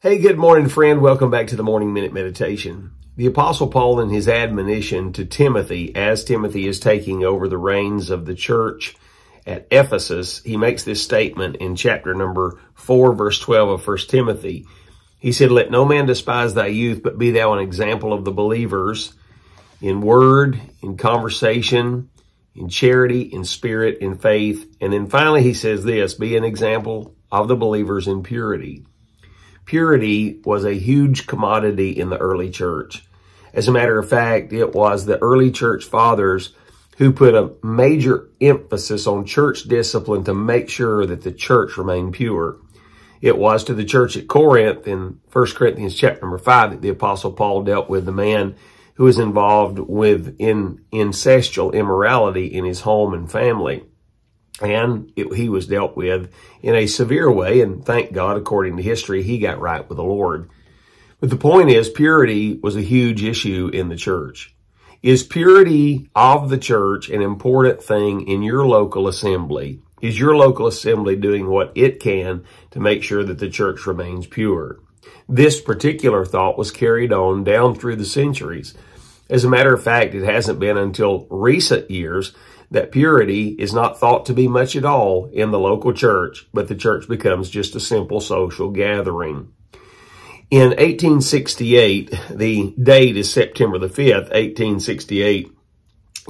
Hey, good morning, friend. Welcome back to the Morning Minute Meditation. The Apostle Paul, in his admonition to Timothy, as Timothy is taking over the reins of the church at Ephesus, he makes this statement in chapter number 4, verse 12 of 1 Timothy. He said, "Let no man despise thy youth, but be thou an example of the believers in word, in conversation, in charity, in spirit, in faith." And then finally he says this, "Be an example of the believers in purity." Purity was a huge commodity in the early church. As a matter of fact, it was the early church fathers who put a major emphasis on church discipline to make sure that the church remained pure. It was to the church at Corinth in 1 Corinthians chapter number 5 that the Apostle Paul dealt with the man who was involved with incestual immorality in his home and family. And he was dealt with in a severe way, and thank God, according to history, he got right with the Lord. But the point is, purity was a huge issue in the church. Is purity of the church an important thing in your local assembly? Is your local assembly doing what it can to make sure that the church remains pure? This particular thought was carried on down through the centuries. As a matter of fact, it hasn't been until recent years that purity is not thought to be much at all in the local church, but the church becomes just a simple social gathering. In 1868, the date is September the 5th, 1868,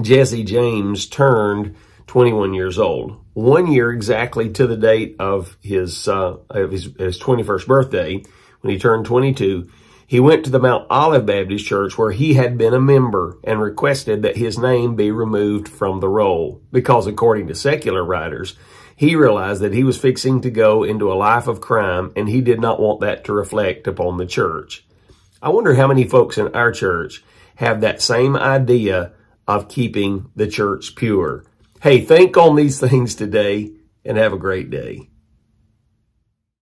Jesse James turned 21 years old. 1 year exactly to the date of his 21st birthday, when he turned 22, he went to the Mount Olive Baptist Church where he had been a member and requested that his name be removed from the roll because, according to secular writers, he realized that he was fixing to go into a life of crime and he did not want that to reflect upon the church. I wonder how many folks in our church have that same idea of keeping the church pure. Hey, think on these things today and have a great day.